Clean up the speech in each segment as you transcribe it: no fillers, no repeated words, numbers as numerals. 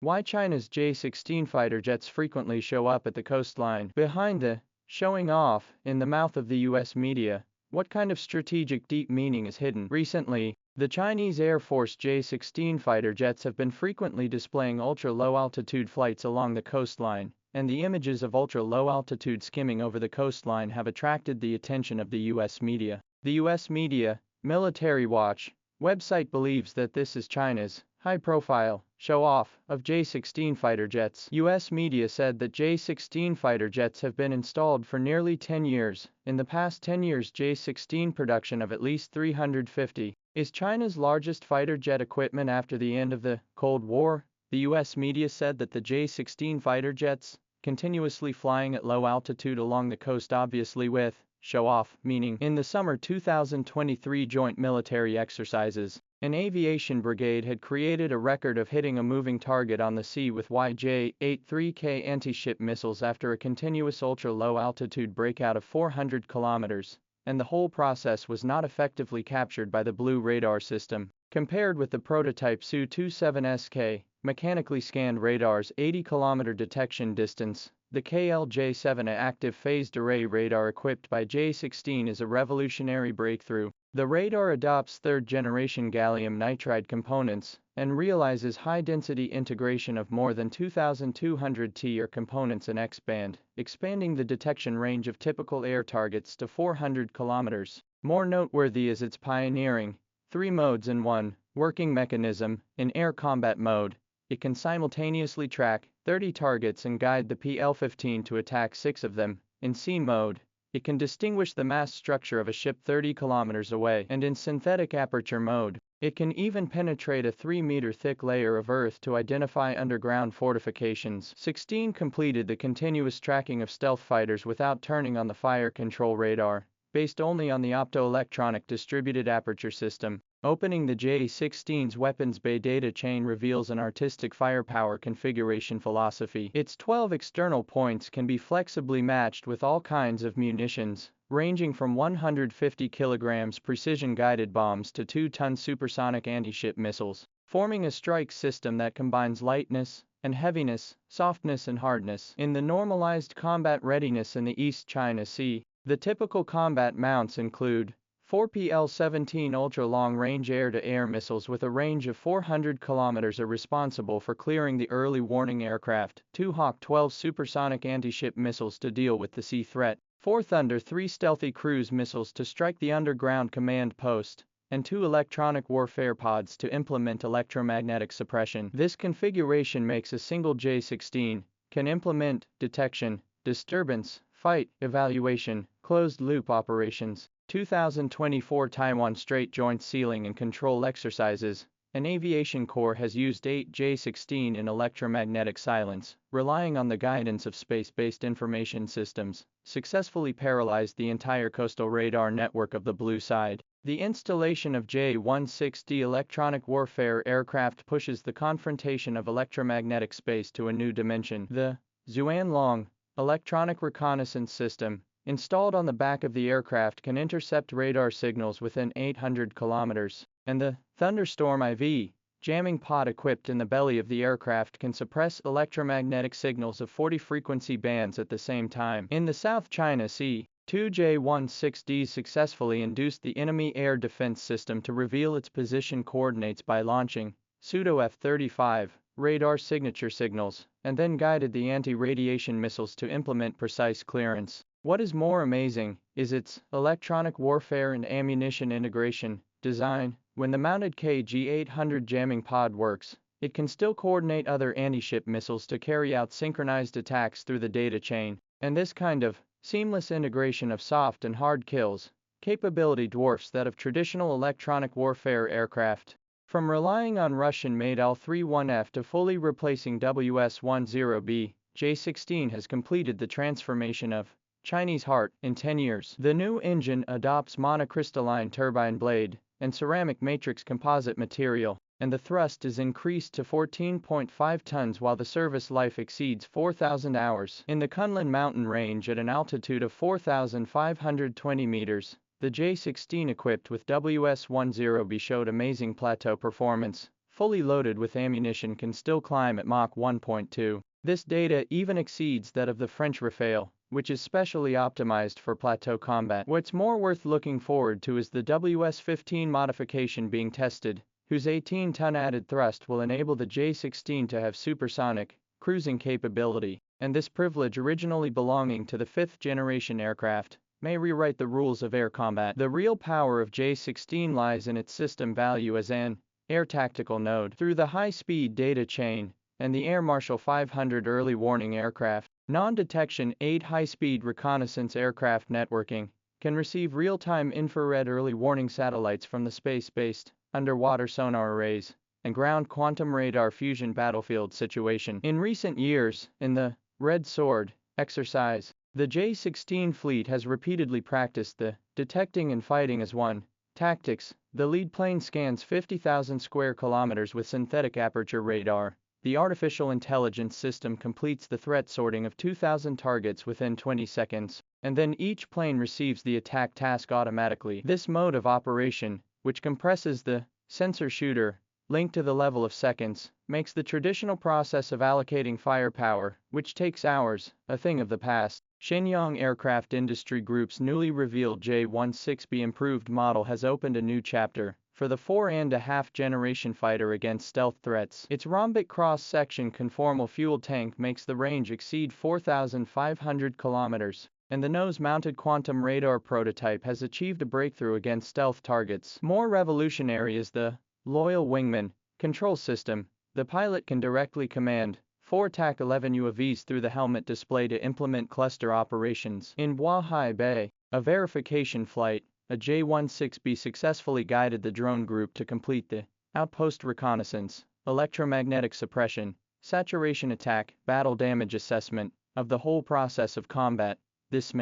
Why China's J-16 fighter jets frequently show up at the coastline. Behind the showing off in the mouth of the US media, what kind of strategic deep meaning is hidden? Recently, the Chinese Air Force J-16 fighter jets have been frequently displaying ultra-low altitude flights along the coastline, and the images of ultra-low altitude skimming over the coastline have attracted the attention of the US media. The US media, Military Watch, website believes that this is China's high-profile show-off of J-16 fighter jets. US media said that J-16 fighter jets have been installed for nearly 10 years. In the past 10 years, J-16 production of at least 350 is China's largest fighter jet equipment after the end of the Cold War. The US media said that the J-16 fighter jets, continuously flying at low altitude along the coast, obviously with show-off meaning. In the summer 2023 joint military exercises, an aviation brigade had created a record of hitting a moving target on the sea with J-83K anti-ship missiles after a continuous ultra-low altitude breakout of 400 kilometers, and the whole process was not effectively captured by the Blue radar system. Compared with the prototype Su-27SK, mechanically scanned radar's 80-kilometer detection distance, the KLJ-7A active phased array radar equipped by J-16 is a revolutionary breakthrough. The radar adopts third-generation gallium nitride components and realizes high-density integration of more than 2,200 T-R components in X-band, expanding the detection range of typical air targets to 400 kilometers. More noteworthy is its pioneering 3 modes in 1 working mechanism. In air combat mode, it can simultaneously track 30 targets and guide the PL-15 to attack 6 of them. In sea mode, it can distinguish the mass structure of a ship 30 kilometers away. And in synthetic aperture mode, it can even penetrate a 3-meter thick layer of earth to identify underground fortifications. 16 completed the continuous tracking of stealth fighters without turning on the fire control radar, based only on the optoelectronic distributed aperture system. Opening the J-16's weapons bay data chain reveals an artistic firepower configuration philosophy. Its 12 external points can be flexibly matched with all kinds of munitions, ranging from 150 kilograms precision-guided bombs to 2-ton supersonic anti-ship missiles, forming a strike system that combines lightness and heaviness, softness and hardness. In the normalized combat readiness in the East China Sea, the typical combat mounts include 4 PL-17 ultra-long-range air-to-air missiles with a range of 400 kilometers are responsible for clearing the early warning aircraft, 2 Hawk 12 supersonic anti-ship missiles to deal with the sea threat, 4 Thunder 3 stealthy cruise missiles to strike the underground command post, and 2 electronic warfare pods to implement electromagnetic suppression. This configuration makes a single J-16 can implement detection, disturbance, fight, evaluation, closed-loop operations. 2024 Taiwan Strait Joint Sealing and Control Exercises. An aviation corps has used 8 J-16 in electromagnetic silence, relying on the guidance of space-based information systems, successfully paralyzed the entire coastal radar network of the Blue Side. The installation of J-16D electronic warfare aircraft pushes the confrontation of electromagnetic space to a new dimension. The Xuanlong electronic reconnaissance system, installed on the back of the aircraft, can intercept radar signals within 800 kilometers, and the Thunderstorm IV jamming pod equipped in the belly of the aircraft can suppress electromagnetic signals of 40 frequency bands at the same time. In the South China Sea, 2 J-16Ds successfully induced the enemy air defense system to reveal its position coordinates by launching pseudo-F-35 radar signature signals, and then guided the anti-radiation missiles to implement precise clearance. What is more amazing is its electronic warfare and ammunition integration design. When the mounted KG-800 jamming pod works, it can still coordinate other anti-ship missiles to carry out synchronized attacks through the data chain, and this kind of seamless integration of soft and hard kills capability dwarfs that of traditional electronic warfare aircraft. From relying on Russian-made L-31F to fully replacing WS-10B, J-16 has completed the transformation of Chinese Heart in 10 years. The new engine adopts monocrystalline turbine blade and ceramic matrix composite material, and the thrust is increased to 14.5 tons while the service life exceeds 4,000 hours. In the Kunlun mountain range at an altitude of 4,520 meters, the J-16 equipped with WS-10B showed amazing plateau performance, fully loaded with ammunition, can still climb at Mach 1.2. This data even exceeds that of the French Rafale, which is specially optimized for plateau combat. What's more worth looking forward to is the WS-15 modification being tested, whose 18-ton added thrust will enable the J-16 to have supersonic cruising capability, and this privilege, originally belonging to the 5th-generation aircraft, may rewrite the rules of air combat. The real power of J-16 lies in its system value as an air tactical node. Through the high-speed data chain and the Air Marshal 500 early warning aircraft, non-detection 8 high-speed reconnaissance aircraft networking can receive real-time infrared early warning satellites from the space-based underwater sonar arrays and ground quantum radar fusion battlefield situation. In recent years, in the Red Sword exercise, the J-16 fleet has repeatedly practiced the detecting and fighting as one tactics. The lead plane scans 50,000 square kilometers with synthetic aperture radar. The artificial intelligence system completes the threat sorting of 2,000 targets within 20 seconds, and then each plane receives the attack task automatically. This mode of operation, which compresses the sensor shooter linked to the level of seconds, makes the traditional process of allocating firepower, which takes hours, a thing of the past. Shenyang Aircraft Industry Group's newly revealed J-16B improved model has opened a new chapter for the 4.5-generation fighter against stealth threats. Its rhombic cross-section conformal fuel tank makes the range exceed 4,500 kilometers, and the nose-mounted quantum radar prototype has achieved a breakthrough against stealth targets. More revolutionary is the Loyal Wingman control system. The pilot can directly command 4 TAC-11 UAVs through the helmet display to implement cluster operations. In Bohai Bay, a verification flight, a J-16B successfully guided the drone group to complete the outpost reconnaissance, electromagnetic suppression, saturation attack, battle damage assessment of the whole process of combat. This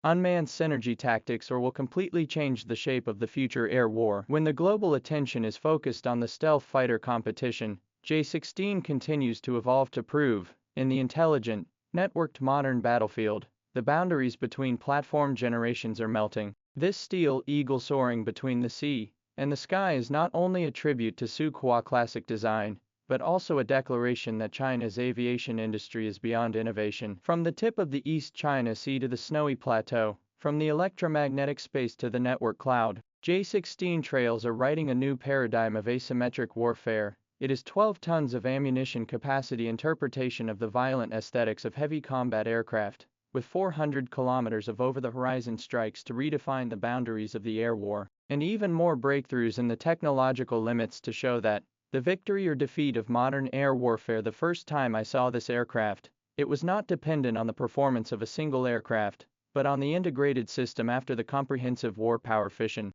unmanned synergy tactics will completely change the shape of the future air war. When the global attention is focused on the stealth fighter competition, J-16 continues to evolve to prove, in the intelligent, networked modern battlefield, the boundaries between platform generations are melting. This steel eagle soaring between the sea and the sky is not only a tribute to Sukhoi classic design, but also a declaration that China's aviation industry is beyond innovation. From the tip of the East China Sea to the snowy plateau, from the electromagnetic space to the network cloud, J-16 trails are writing a new paradigm of asymmetric warfare. It is 12 tons of ammunition capacity interpretation of the violent aesthetics of heavy combat aircraft, with 400 kilometers of over-the-horizon strikes to redefine the boundaries of the air war, and even more breakthroughs in the technological limits to show that the victory or defeat of modern air warfare. The first time I saw this aircraft, it was not dependent on the performance of a single aircraft, but on the integrated system after the comprehensive war power fission.